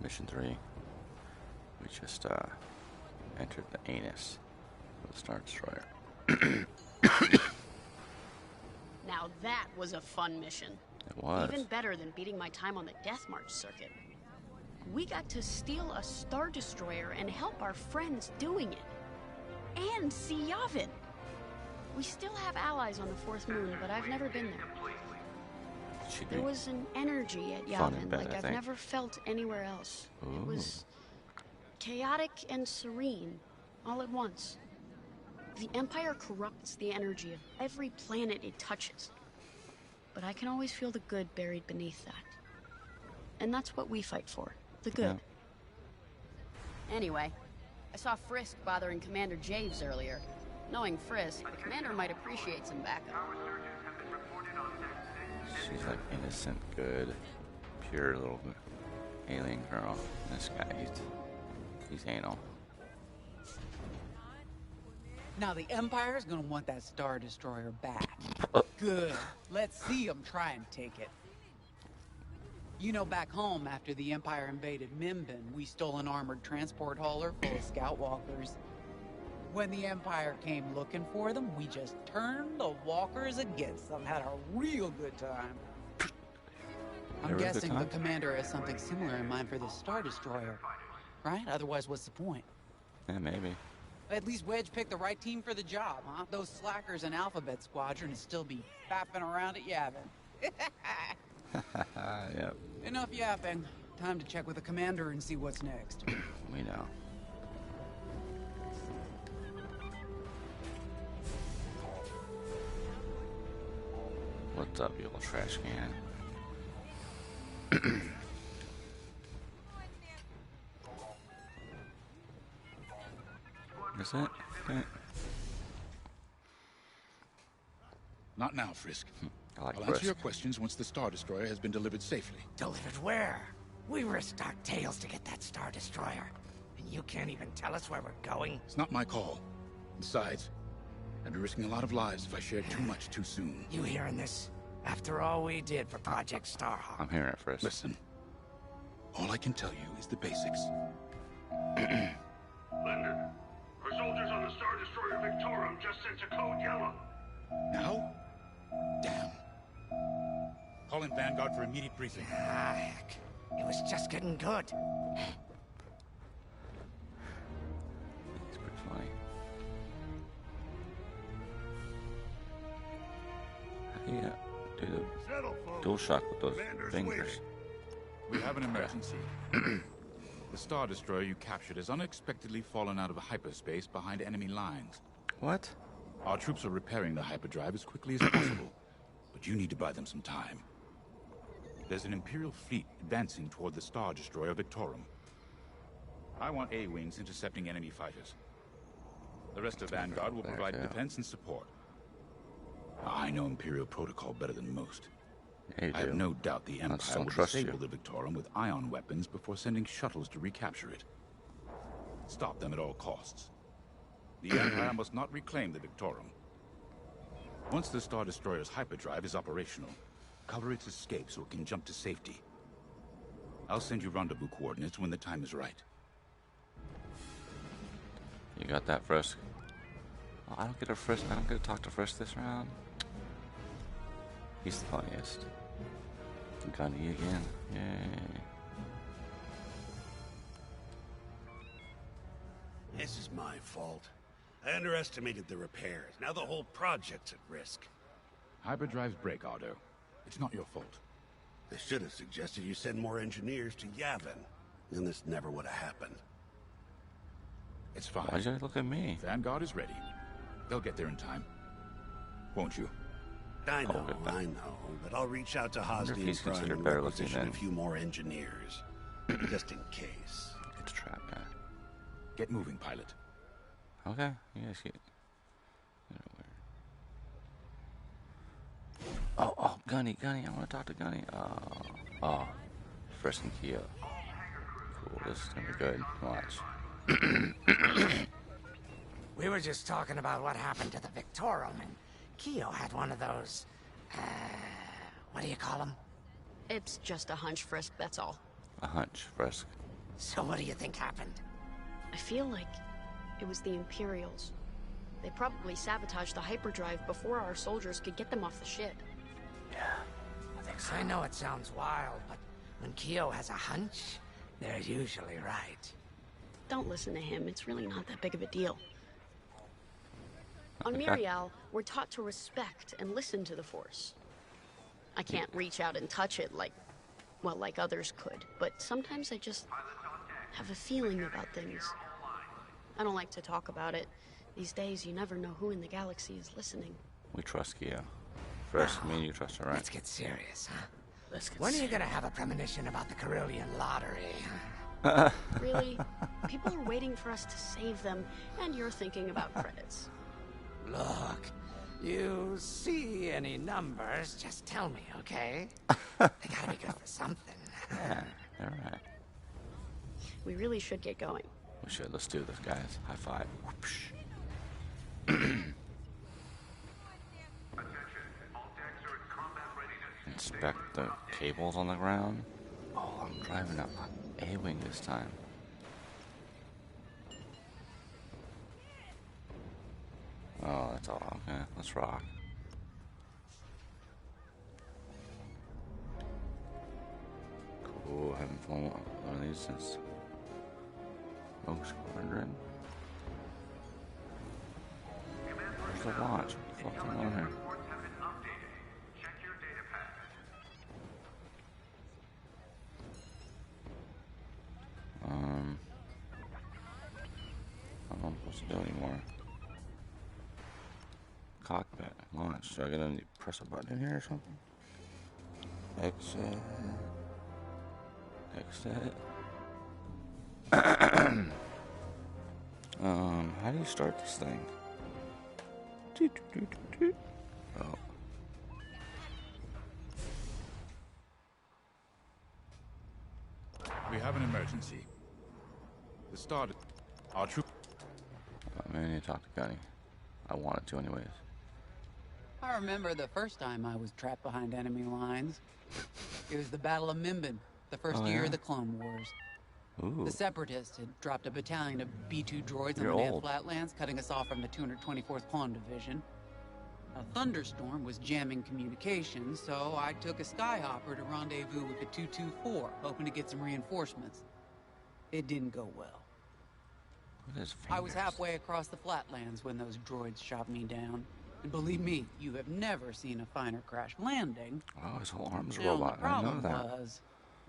Mission 3. We just entered the anus of the Star Destroyer. Now that was a fun mission. It was. Even better than beating my time on the Death March circuit. We got to steal a Star Destroyer and help our friends doing it. And see Yavin. We still have allies on the fourth moon, but I've never been there. There was an energy at Yavin like I've never felt anywhere else. Ooh. It was chaotic and serene, all at once. The Empire corrupts the energy of every planet it touches. But I can always feel the good buried beneath that. And that's what we fight for, the good. Yeah. Anyway, I saw Frisk bothering Commander Javes earlier. Knowing Frisk, the commander might appreciate some backup. She's like innocent, good, pure little alien girl. This guy, he's anal. Now the Empire's gonna want that Star Destroyer back. Good. Let's see them try and take it. You know, back home, after the Empire invaded Mimbin, we stole an armored transport hauler full of scout walkers. When the Empire came looking for them, we just turned the walkers against them. Had a real good time. I'm guessing the commander has something similar in mind for this Star Destroyer. Right? Otherwise, what's the point? Yeah, maybe. At least Wedge picked the right team for the job, huh? Those slackers in Alphabet Squadron would still be fapping around at Yavin. Yep. Enough yapping. Time to check with the commander and see what's next. We know. What's up, you little trash can? Is that? Okay. Not now, Frisk. I like I'll Frisk. answer your questions once the Star Destroyer has been delivered safely. Delivered where? We risked our tails to get that Star Destroyer. And you can't even tell us where we're going? It's not my call. Besides, I'd be risking a lot of lives if I shared too much too soon. You hearing this? After all we did for Project Starhawk. I'm hearing it, Frisk. Listen. All I can tell you is the basics. Linden, our soldiers on the Star Destroyer Victorum just sent a code yellow. Now? Damn. Call in Vanguard for immediate briefing. Ah, heck. It was just getting good. It's pretty funny. How do you do the dual shock with those fingers? We have an emergency. The Star Destroyer you captured has unexpectedly fallen out of hyperspace behind enemy lines. What? Our troops are repairing the hyperdrive as quickly as possible, but you need to buy them some time. There's an Imperial fleet advancing toward the Star Destroyer Victorum. I want A-wings intercepting enemy fighters. The rest of Vanguard will provide defense and support. I know Imperial protocol better than most. Yeah, I have no doubt the Empire will trust disable you. the Victorum with ion weapons before sending shuttles to recapture it. Stop them at all costs. The Empire must not reclaim the Victorum. Once the Star Destroyer's hyperdrive is operational, cover its escape so it can jump to safety. I'll send you rendezvous coordinates when the time is right. You got that, Frisk? Oh, I don't get to talk to Frisk this round. He's the funniest. Gunny again. Yay. This is my fault. I underestimated the repairs. Now the whole project's at risk. Hyperdrives break, Ardo. It's not your fault. They should have suggested you send more engineers to Yavin. Then this never would have happened. It's fine. Why'd you look at me? Vanguard is ready. They'll get there in time. Won't you? I know, good then. I know. But I'll reach out to wonder if Hosni he's and Prime considered and better looking requisition a than- few more engineers. Just in case. It's a trap guy. Get moving, pilot. Okay, you guys get. Oh, Gunny, I want to talk to Gunny. Oh, Frisk and Keo. Cool, this is gonna be good. Watch. We were just talking about what happened to the Victorum, and Keo had one of those, what do you call them? It's just a hunch, Frisk, that's all. A hunch, Frisk. So what do you think happened? I feel like it was the Imperials. They probably sabotaged the hyperdrive before our soldiers could get them off the ship. Yeah, I think so. I know it sounds wild, but when Kyo has a hunch, they're usually right. Don't listen to him. It's really not that big of a deal. On Mirial, we're taught to respect and listen to the Force. I can't reach out and touch it like others could, but sometimes I just have a feeling about things. I don't like to talk about it. These days, you never know who in the galaxy is listening. We trust Kyo. First, me and you trust her, right? Let's get serious, huh? Let's get When are you serious. gonna have a premonition about the Carillion lottery? Really? People are waiting for us to save them, and you're thinking about credits. Look, you see any numbers, just tell me, okay? They gotta be good for something. Yeah, all right. We really should get going. We should. Let's do this, guys. High five. Whoopsh. Inspect the cables on the ground. Oh, I'm driving up A-wing this time. Oh, that's all. Okay, let's rock. Cool. I haven't flown one of these since Squadron. Where's the launch? What the fuck's going on here? I don't know what I'm supposed to do anymore. Cockpit. Launch. So I gotta press a button in here or something? Exit. Exit. How do you start this thing? Oh. We have an emergency. The Star... Our troop... I need to talk to Gunny. I wanted to anyways. I remember the first time I was trapped behind enemy lines. It was the Battle of Minbin, the first year of the Clone Wars. Ooh. The Separatists had dropped a battalion of B-2 droids on You're the Nan old. Flatlands, cutting us off from the 224th Clone Division. A thunderstorm was jamming communications, so I took a Skyhopper to rendezvous with the 224, hoping to get some reinforcements. It didn't go well. Look at his I was fingers. halfway across the Flatlands when those droids shot me down. And believe me, you have never seen a finer crash landing. Oh, his whole arm's a Now, robot. the I know problem that. was,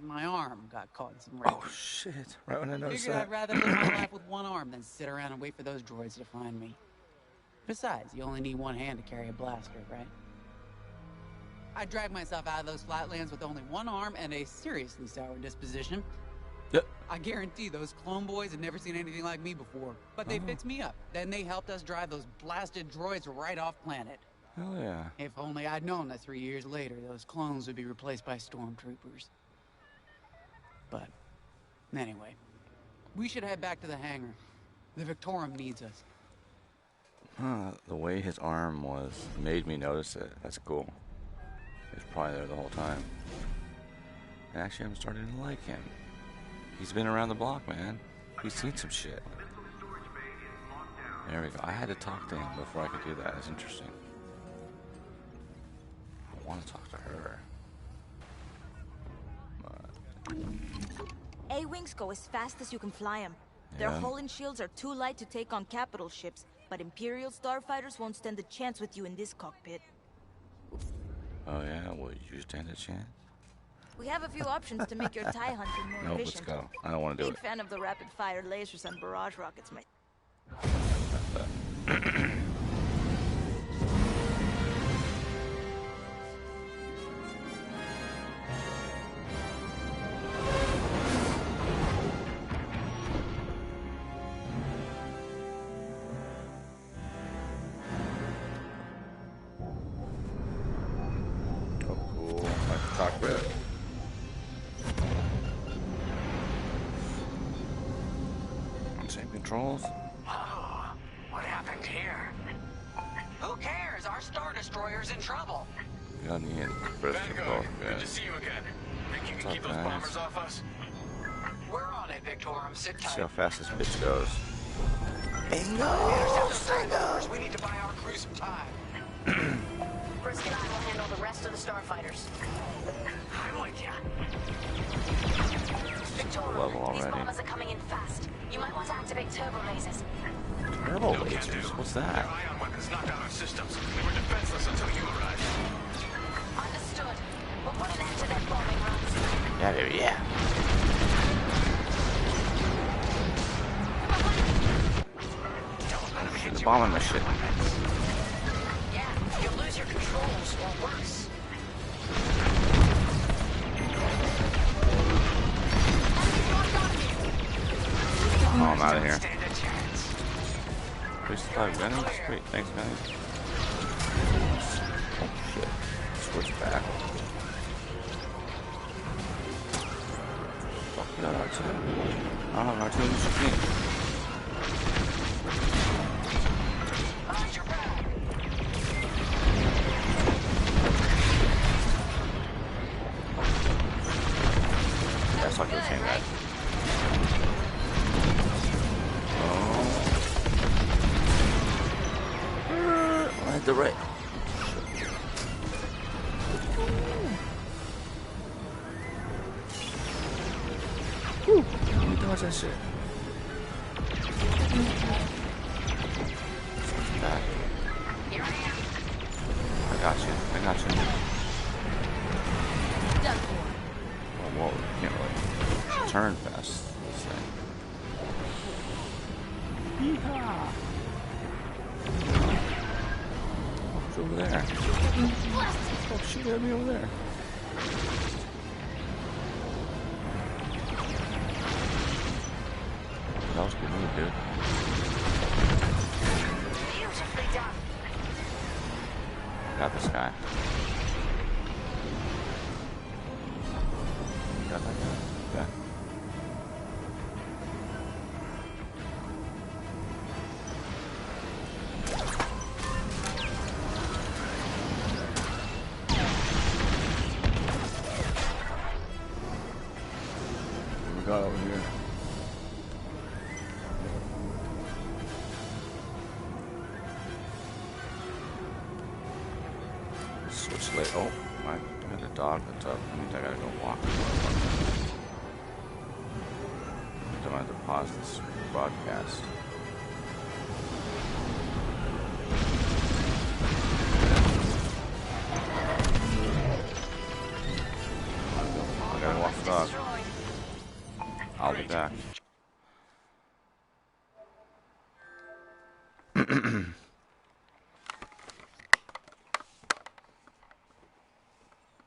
my arm got caught in some wreckage. Oh shit! Right when I noticed Figured that. I'd rather live my life with one arm than sit around and wait for those droids to find me. Besides, you only need one hand to carry a blaster, right? I dragged myself out of those Flatlands with only one arm and a seriously sour disposition. Yep. I guarantee those clone boys had never seen anything like me before. But they fixed me up. Then they helped us drive those blasted droids right off planet. Hell yeah. If only I'd known that 3 years later, those clones would be replaced by stormtroopers. But, anyway, we should head back to the hangar. The Victorum needs us. The way his arm was made me notice it. That's cool. He was probably there the whole time. And actually, I'm starting to like him. He's been around the block, man. He's seen some shit. There we go. I had to talk to him before I could do that. That's interesting. I want to talk to her. But A-Wings go as fast as you can fly them. Their Yeah. hull and shields are too light to take on capital ships, but Imperial starfighters won't stand a chance with you in this cockpit. oh yeah, well you stand a chance. We have a few options to make your TIE hunting more Nope, let's efficient. go. I don't want to do Big it. fan of the rapid-fire lasers and barrage rockets, mate. Oh, cool. Like the cockpit. Same controls. Oh, what happened here? Who cares? Our Star Destroyer's in trouble. Gunny and Chris are both Good good. to see you again. Think you What's can keep up, those guys? bombers off us? We're on it, Victorum. Sit See tight. how fast this bitch goes. Bingo! We need to buy our crew some time. Brisket and I will handle the rest of the starfighters. I'm with ya. Victoria, Level these already. bombers are coming in fast. You might want to activate turbo lasers. Turbo lasers? What's that? Ion weapons knocked out our systems. We were defenseless until you arrived. Understood. We'll put an end to their bombing runs. Yeah, baby, yeah. The bombing machine. Yeah, you'll lose your controls or worse. Oh, I'm out of here. Stand a chance. 365 Venom? Sweet, thanks, man. Oh, shit. Switch back. Fuck that R2. I don't have an R2 in this game. That's like you're saying that. Oh. At the right. Woo. Let me dodge that shit. Back. Here I am. I got you. I got you. Done for. Oh, whoa. Can't really turn fast. This thing. Yeehaw. Oh, it's over there. Oh, shoot at me over there. That was a good move, dude. Beautifully done. Got this guy. Got that guy. Yeah. What we got over here? Switch late. Oh, I got a dog that's up. That means I gotta go walk. I'm gonna have to pause this broadcast. I gotta walk the dog. I'll be back.